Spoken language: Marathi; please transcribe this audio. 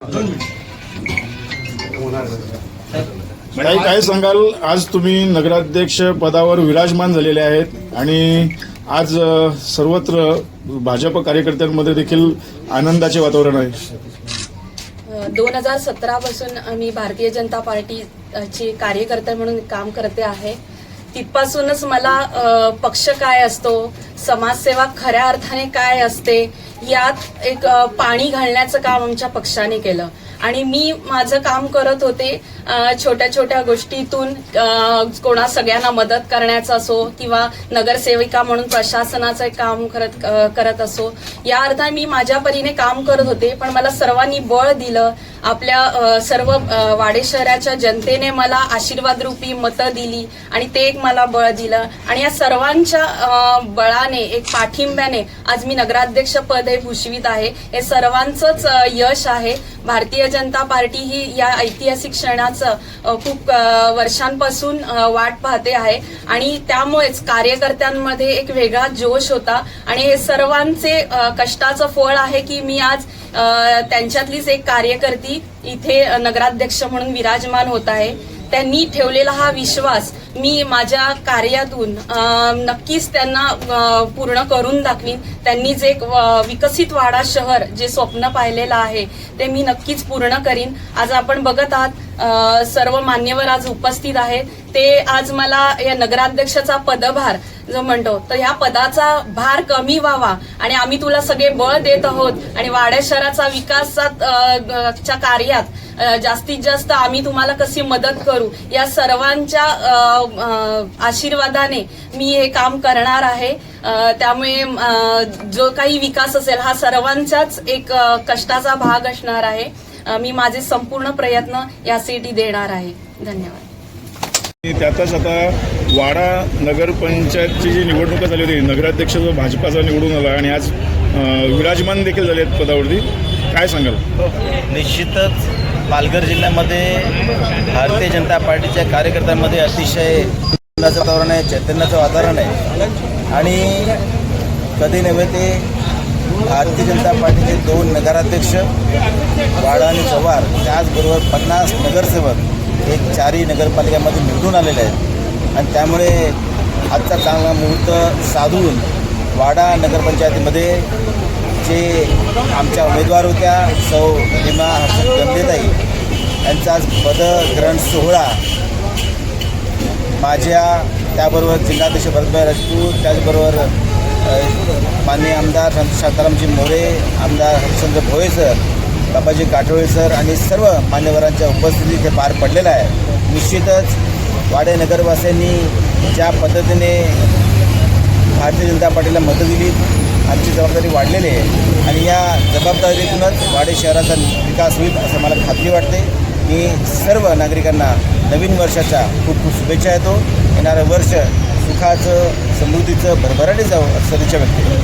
ताई, काय सांगाल, आज तुम्ही नगराध्यक्ष पदावर विराजमान झालेले आहेत आणि आज सर्वत्र भाजप कार्यकर्त्यांमध्ये देखील आनंदाचे वातावरण आहे. 2017 पासून मी भारतीय जनता पार्टीची कार्यकर्ता म्हणून काम करते आहे. तिथपासूनच मला पक्ष काय असतो, समाजसेवा खऱ्या अर्थाने काय असते यात एक पाणी घालण्याचं काम आमच्या पक्षाने केलं आणि मी माझं काम करत होते. छोट्या छोट्या गोष्टीतून कोणा सगळ्यांना मदत करण्याचं असो किंवा नगरसेविका म्हणून प्रशासनाचं काम करत असो, या अर्थाने मी माझ्या परीने काम करत होते. पण मला सर्वांनी बळ दिलं. आपल्या सर्व वाडे शहराच्या जनतेने मला आशीर्वाद रूपी मतं दिली आणि ते एक मला बळ दिलं आणि या सर्वांच्या बळाने, एक पाठिंब्याने आज मी नगराध्यक्ष पद हे भूषवित आहे. हे सर्वांचंच यश आहे. भारतीय जनता पार्टी ही या ऐतिहासिक क्षणाचं खूप वर्षांपासून वाट पाहते आहे आणि त्यामुळेच कार्यकर्त्यांमध्ये एक वेगळा जोश होता आणि हे सर्वांचे कष्टाचं फळ आहे की मी आज त्यांच्यातलीच एक कार्यकर्ती इथे नगराध्यक्ष म्हणून विराजमान होत आहे. त्यांनी ठेवलेला हा विश्वास मी माझ्या कार्यातून नक्कीच त्यांना पूर्ण करून दाखवीन. त्यांनी जे विकसित वाडा शहर जे स्वप्न पाहिलेलं आहे ते मी नक्कीच पूर्ण करीन. आज आपण बघत आहात सर्व मान्यवर आज उपस्थित आहेत. ते आज मला या नगराध्यक्षाचा पदभार जो म्हणतो तर ह्या पदाचा भार कमी व्हावा आणि आम्ही तुला सगळे बळ देत आहोत आणि वाड्या शहराचा विकासाच्या कार्यात जास्तीत जास्त आम्ही तुम्हाला कशी मदत करू या सर्वांच्या आशीर्वादाने मी हे काम करणार आहे. त्यामुळे जो काही विकास असेल हा सर्वांचाच एक कष्टाचा भाग असणार आहे. मी माझे संपूर्ण प्रयत्न यासाठी देणार आहे. धन्यवाद. त्यातच आता वाडा नगरपंचायतची जी निवडणूक झाली होती, नगराध्यक्ष जो भाजपाचा निवडून आला आणि आज विराजमान देखील झाले आहेत पदावरती, काय सांगाल? निश्चितच पालघर जिल्ह्यामध्ये भारतीय जनता पार्टीच्या कार्यकर्त्यांमध्ये अतिशय वातावरण आहे, चैतन्याचं वातावरण आहे आणि कधी नव्हे ते भारतीय जनता पार्टीचे 2 नगराध्यक्ष वाडा आणि जव्हार, त्याचबरोबर 50 नगरसेवक एक 4ही नगरपालिकेमध्ये निवडून आलेले आहेत आणि त्यामुळे आजचा चांगला मुहूर्त साधून वाडा नगरपंचायतीमध्ये जे आमच्या उमेदवार होत्या सौ भीमा हर्षद गंदेताई यांचा आज पदग्रहण सोहळा माझ्या, त्याबरोबर जिल्हाध्यक्ष भरतभाई राजपूत, त्याचबरोबर माननीय आमदार शांतारामजी मोरे, आमदार हरिश्चंद्र भोये सर, बाबाजी काटोळे सर आणि सर्व मान्यवरांच्या उपस्थितीत हे पार पडलेलं आहे. निश्चितच वाडे नगरवासियांनी ज्या पद्धतीने भारतीय जनता पार्टीला मतं दिली, आमची जबाबदारी वाढलेली आहे आणि या जबाबदारीतूनच वाडे शहराचा विकास होईल असं मला खात्री वाटते. मी सर्व नागरिकांना नवीन वर्षाच्या खूप खूप शुभेच्छा देतो. येणारं वर्ष सुखाचं, समृद्धीचं, भरभराटीचं असं सदिच्छा व्यक्त करतो.